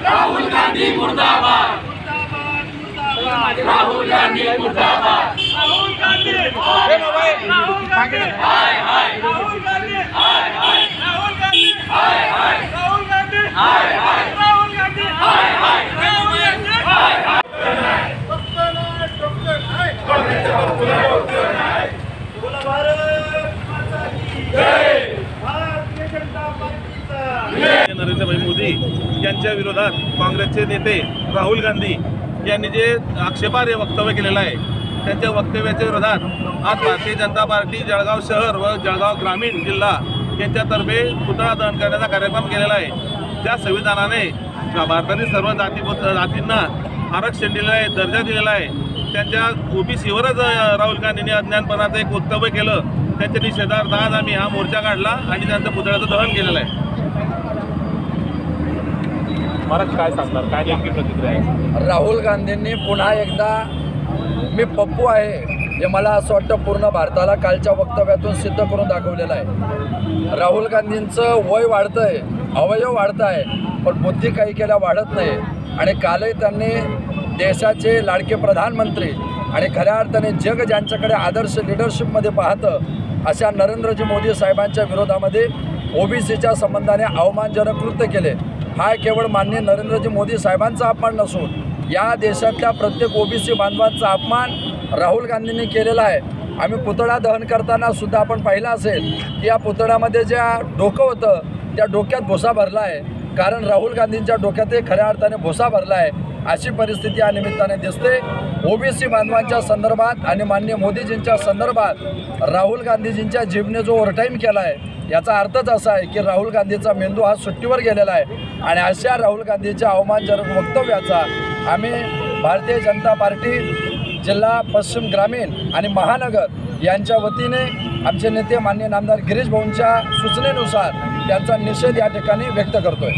राहुल गांधी मुर्दाबाद, राहुल गांधी मुर्दाबाद, राहुल गांधी, राहुल गांधी, हाय हाय, राहुल गांधी, हाय हाय, राहुल गांधी, हाय हाय, राहुल गांधी, हाय हाय, राहुल गांधी, हाय हाय, राहुल गांधी, हाय हाय। बोला भारत माता की जय, भारतीय जनता पार्टीचा। नरेंद्र भाई मोदी यांच्या विरोधात काँग्रेसचे नेते राहुल गांधी यांनी जे आक्षेपार्ह वक्तव्य केलेलं आहे, त्यांच्या वक्तव्याच्या विरोधात आज भारतीय जनता पार्टी जळगाव शहर व जळगाव ग्रामीण जिल्हा यांच्यातर्फे पुतळा दहन करण्याचा कार्यक्रम केलेला आहे। त्या संविधानाने भारतातील सर्व जातींना आरक्षण दिलेलं आहे, दर्जा दिलेला आहे। त्यांच्या ओबीसीवरच राहुल गांधींनी अज्ञानपणाचं एक वक्तव्य केलं। त्यांच्या निषेधार्थ आज आम्ही हा मोर्चा काढला आणि त्यांचं पुतळ्याचं दहन केलेलं आहे। महाराज काय सांगणार, काय नेमकी प्रतिक्रिया आहे? राहुल गांधींनी पुन्हा एकदा मी पप्पू आहे हे मला असं वाटतं पूर्ण भारताला कालच्या वक्तव्यातून सिद्ध करून दाखवलेलं आहे। राहुल गांधींचं वय वाढतं आहे, अवयव वाढत आहे, पण बुद्धी काही केल्या वाढत नाही। आणि कालही त्यांनी देशाचे लाडके प्रधानमंत्री आणि खऱ्या अर्थाने जग ज्यांच्याकडे आदर्श लिडरशिपमध्ये पाहतं अशा नरेंद्रजी मोदी साहेबांच्या विरोधामध्ये ओबीसीच्या संबंधाने अवमानजनक कृत्य केले। हा केवळ माननीय नरेंद्रजी मोदी साहेबांचा अपमान नसून या देशातल्या प्रत्येक ओबीसी बांधवांचा अपमान राहुल गांधींनी केलेला आहे। आम्ही पुतळा दहन करताना सुद्धा आपण पाहिलं असेल की या पुतळ्यामध्ये ज्या डोकं होतं त्या डोक्यात भुसा भरला आहे, कारण राहुल गांधींच्या डोक्यातही खऱ्या अर्थाने भुसा भरला आहे। अशी परिस्थिती या निमित्ताने दिसते। ओबीसी बांधवांच्या संदर्भात आणि माननीय मोदीजींच्या संदर्भात राहुल गांधीजींच्या जीवने जो ओव्हरटाईम केला आहे याचा अर्थच असा आहे की राहुल गांधीचा मेंदू हा सुट्टीवर गेलेला आहे। आणि अशा राहुल गांधीच्या अवमानजनक वक्तव्याचा आम्ही भारतीय जनता पार्टी जिल्हा पश्चिम ग्रामीण आणि महानगर यांच्या वतीने आमचे नेते माननीय नामदार गिरीश भाऊंच्या सूचनेनुसार त्यांचा निषेध या ठिकाणी व्यक्त करतोय।